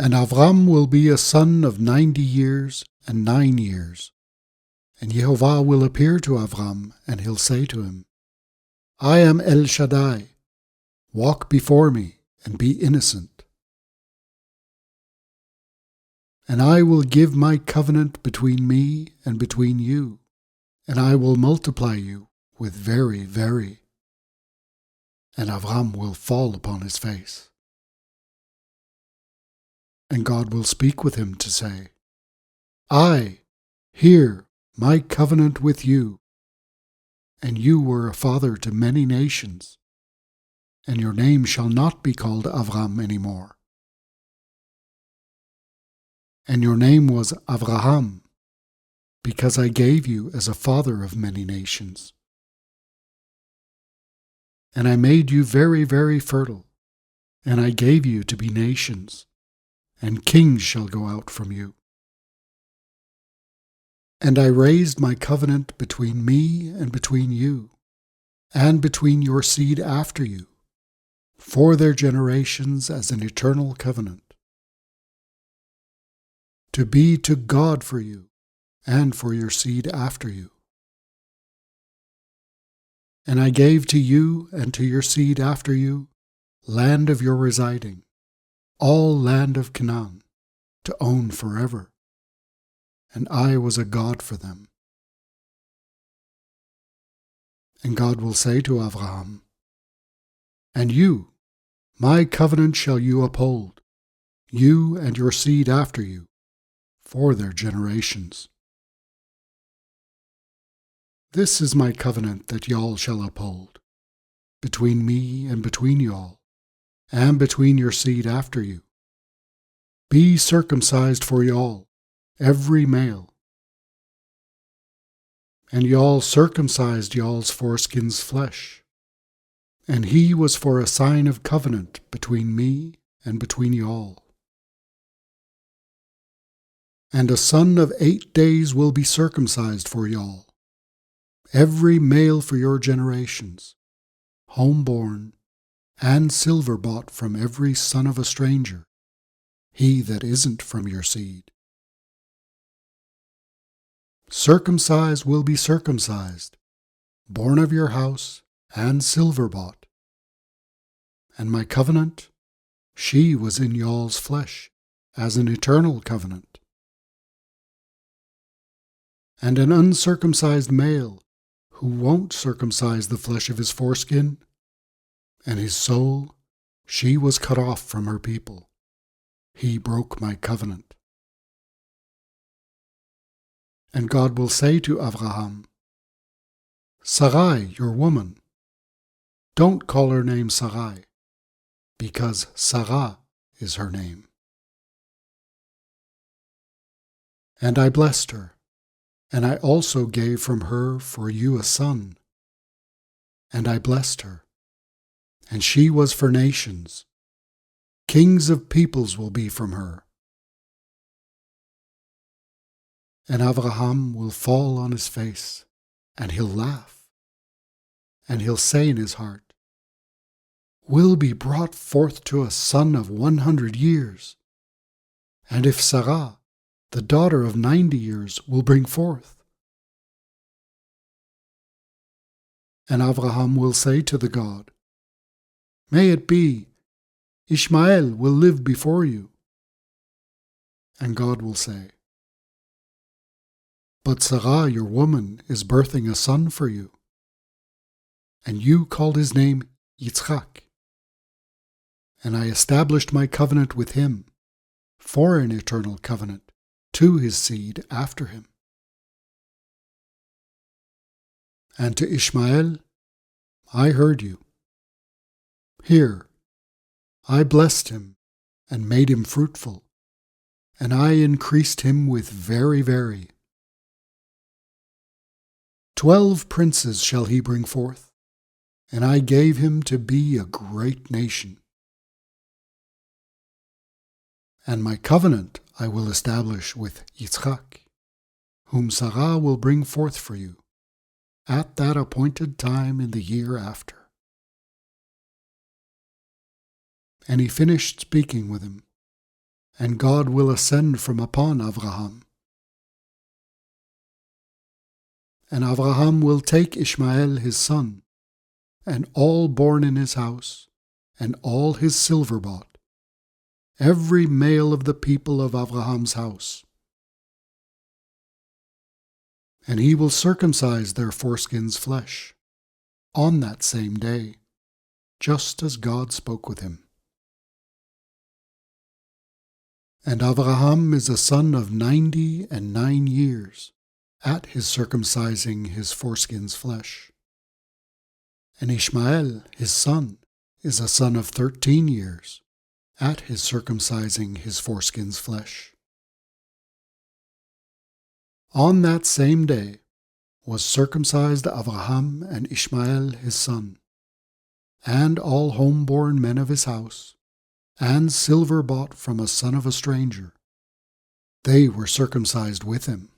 And Avram will be a son of 90 years and 9 years. And Yehovah will appear to Avram, and he'll say to him, I am El Shaddai. Walk before me and be innocent. And I will give my covenant between me and between you, and I will multiply you with very, very. And Avram will fall upon his face. And God will speak with him to say, I hear my covenant with you, and you were a father to many nations, and your name shall not be called Avram any more. And your name was Avraham, because I gave you as a father of many nations. And I made you very, very fertile, and I gave you to be nations, and kings shall go out from you. And I raised my covenant between me and between you, and between your seed after you, for their generations as an eternal covenant, to be to God for you, and for your seed after you. And I gave to you and to your seed after you land of your residing, all land of Canaan, to own forever. And I was a God for them. And God will say to Avraham, And you, my covenant shall you uphold, you and your seed after you, for their generations. This is my covenant that y'all shall uphold, between me and between y'all, and between your seed after you. Be circumcised for y'all, every male. And y'all circumcised y'all's foreskin's flesh, and he was for a sign of covenant between me and between y'all. And a son of 8 days will be circumcised for y'all, every male for your generations, homeborn, and silver bought from every son of a stranger, he that isn't from your seed. Circumcised will be circumcised, born of your house, and silver bought. And my covenant, she was in y'all's flesh, as an eternal covenant. And an uncircumcised male, who won't circumcise the flesh of his foreskin, and his soul, she was cut off from her people. He broke my covenant. And God will say to Avraham, Sarai, your woman, don't call her name Sarai, because Sarah is her name. And I blessed her, and I also gave from her for you a son. And I blessed her, and she was for nations. Kings of peoples will be from her. And Avraham will fall on his face, and he'll laugh, and he'll say in his heart, Will be brought forth to a son of 100 years. And if Sarah, the daughter of 90 years, will bring forth. And Avraham will say to the God, May it be, Ishmael will live before you. And God will say, But Sarah, your woman, is birthing a son for you. And you called his name Yitzchak. And I established my covenant with him, for an eternal covenant, to his seed after him. And to Ishmael, I heard you. Here, I blessed him and made him fruitful, and I increased him with very, very. 12 princes shall he bring forth, and I gave him to be a great nation. And my covenant I will establish with Yitzchak, whom Sarah will bring forth for you, at that appointed time in the year after. And he finished speaking with him, and God will ascend from upon Avraham. And Avraham will take Ishmael his son, and all born in his house, and all his silver bought, every male of the people of Avraham's house. And he will circumcise their foreskin's flesh on that same day, just as God spoke with him. And Avraham is a son of 99 years at his circumcising his foreskin's flesh. And Ishmael, his son, is a son of 13 years at his circumcising his foreskin's flesh. On that same day was circumcised Avraham and Ishmael his son, and all homeborn men of his house, and silver bought from a son of a stranger. They were circumcised with him.